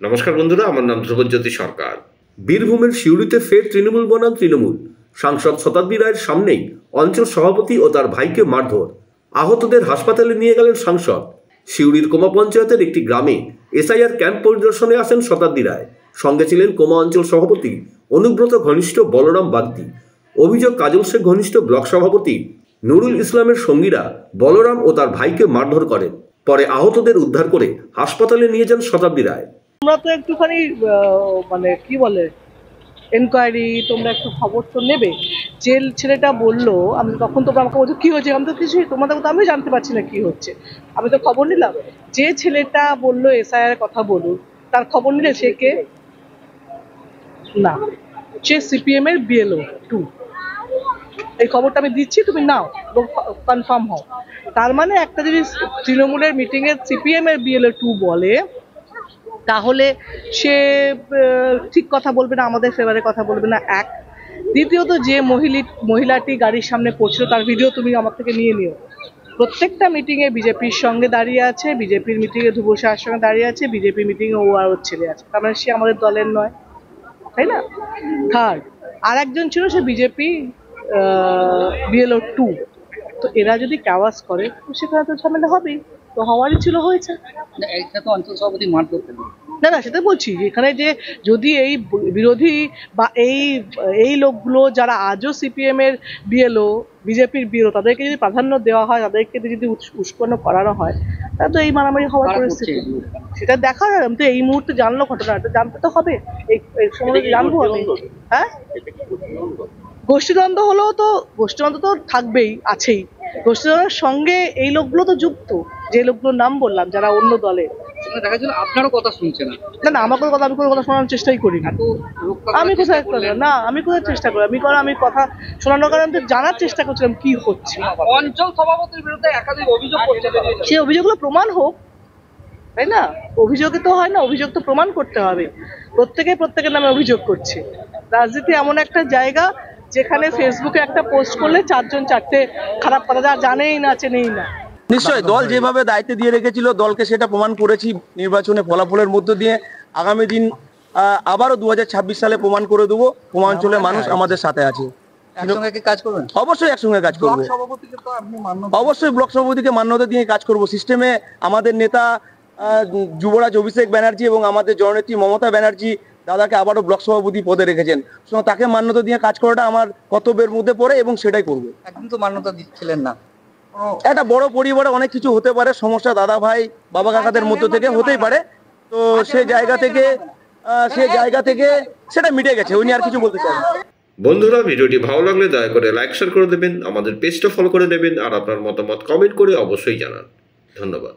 नमस्कार बंधुरा, आमार नाम ध्रुवज्योति सरकार। बीरभूमेर शिउड़ीते फेर तृणमूल बनाम तृणमूल। सांसद शताब्दी राয়ের सामनेই अंचल सभापति और तार भाईके मारधर। आहतদের हासपाताले निये गेलेन सांसद। शिउड़ीर कोमा पंचायतेर एकटी ग्रामे एसआईआर कैम्प परिदर्शने आसेन शताब्दी राय। संगे छिलेन कोमा अंचल सभापति अनुब्रत घनिष्ठ बलराम बागदी। अभियोग काजल शेख घनिष्ठ ब्लक सभापति नुरुल इस्लामेर संगीरा बलराम और तार भाईके मारधर करेन। परे आहतদের उद्धार करे हासपाताले निये जान शताब्दी राय। তোমরা তো একটুখানি মানে কি বলে এনকোয়ারি, তোমরা একটু খবর তো নেবে। যে ছেলেটা বললো, আমি তখন তোমরা আমাকে বলছো কি হয়েছে, আমি তো কিছু তোমাদের কথা আমি জানতে পারছি না কি হচ্ছে। আমি তো খবর নিলাম। যে ছেলেটা বললো এসআইআর কথা বলুন, তার খবর নিলে সে কে? না, সে সিপিএম এর বিএলও 2। এই খবরটা আমি দিচ্ছি, তুমি নাও, কনফার্ম হও। তার মানে একটা যদি তৃণমূলের মিটিং এর সিপিএম এর বিএলও 2 বলে, তাহলে সে ঠিক কথা বলবে না, আমাদের ফেভারে কথা বলবে না। এক, দ্বিতীয়ত যে মহিলাটি গাড়ির সামনে পড়ছিল তার ভিডিও তুমি আমার থেকে নিয়ে নিও। প্রত্যেকটা মিটিংয়ে বিজেপির সঙ্গে দাঁড়িয়ে আছে, বিজেপির মিটিংয়ে ধ্রুব সাহার সঙ্গে দাঁড়িয়ে আছে, বিজেপির মিটিংয়ে ও আর ওর ছেলে আছে। তার মানে সে আমাদের দলের নয়, তাই না? থার্ড, আর একজন ছিল সে বিজেপি বিএলও 2। তো এরা যদি কাওয়াজ করে সেখানে তো ঝামেলা হবেই, তো হওয়ারই ছিল, হয়েছে। না না, সেটা বলছি এখানে যে যদি এই বিরোধী বা এই লোকগুলো যারা আজও সিপিএম এর বিএলও বিজেপির বিএলও তাদেরকে যদি প্রাধান্য দেওয়া হয়, তাদেরকে যদি উস্কানো করানো হয়, তাহলে তো এই মারামারি হওয়ার পরিস্থিতি। সেটা দেখা যায়, আমি তো এই মুহূর্তে জানলো ঘটনাটা, জানতে তো হবে, এই সময় জানবো আমি। হ্যাঁ, গোষ্ঠীদ্বন্দ্ব হলেও তো গোষ্ঠীদ্বন্দ্ব তো থাকবেই, আছেই। গোষ্ঠীদ্বন্দ্বের সঙ্গে এই লোকগুলো তো যুক্ত, যে লোকগুলোর নাম বললাম যারা অন্য দলে। দেখা যাচ্ছে আপনারও কথা শুনছে না। না না, আমার কোনো কথা, আমি কোনো কথা শোনানোর চেষ্টাই করি না। আমি কোথায় না, আমি কোথায় চেষ্টা করি, আমি কথা শোনানোর কারণে জানার চেষ্টা করছিলাম কি হচ্ছে। অঞ্চল সভাপতির বিরুদ্ধে একাধিক অভিযোগ করছে, সেই অভিযোগগুলো প্রমাণ হোক, তাই না? অভিযোগে তো হয় না, অভিযোগ তো প্রমাণ করতে হবে। প্রত্যেকের নামে অভিযোগ করছে। রাজনীতি এমন একটা জায়গা যেখানে ফেসবুকে একটা পোস্ট করলে 4 জন 4টে খারাপ কথা, যা জানেই না চেনেই না। নিশ্চয়ই দল যেভাবে দায়িত্ব দিয়ে রেখেছিল, দলকে সেটা প্রমাণ করেছি নির্বাচনে ফলাফলের মধ্য দিয়ে। আগামী দিন আবারও 2026 সালে প্রমাণ করে দেবো পূর্বাঞ্চলের মানুষ আমাদের সাথে আছে। একসঙ্গে কি কাজ করবেন? অবশ্যই একসঙ্গে কাজ করবো, অবশ্যই ব্লক সভাপতিকে মান্যতা দিয়ে কাজ করব। সিস্টেমে আমাদের নেতা যুবরাজ অভিষেক ব্যানার্জি এবং আমাদের জননেত্রী মমতা ব্যানার্জি দাদাকে আবারও ব্লক সভাপতি পদে রেখেছেন, তাকে মান্যতা দিয়ে কাজ করাটা আমার কর্তব্যের মধ্যে পড়ে এবং সেটাই করবো। একদিন তো মান্যতা দিচ্ছিলেন না। একটা বড় পরিবারে অনেক কিছু হতে পারে, সমস্যা দাদা ভাই বাবা কাকাদের মধ্য থেকে হতেই পারে। তো সে জায়গা থেকে সেটা মিটে গেছে, উনি আর কিছু বলতে চান। বন্ধুরা, ভিডিওটি ভালো লাগলে দয়া করে লাইক শেয়ার করে দেবেন, আমাদের পেজটা ফলো করে নেবেন আর আপনার মতামত কমেন্ট করে অবশ্যই জানান। ধন্যবাদ।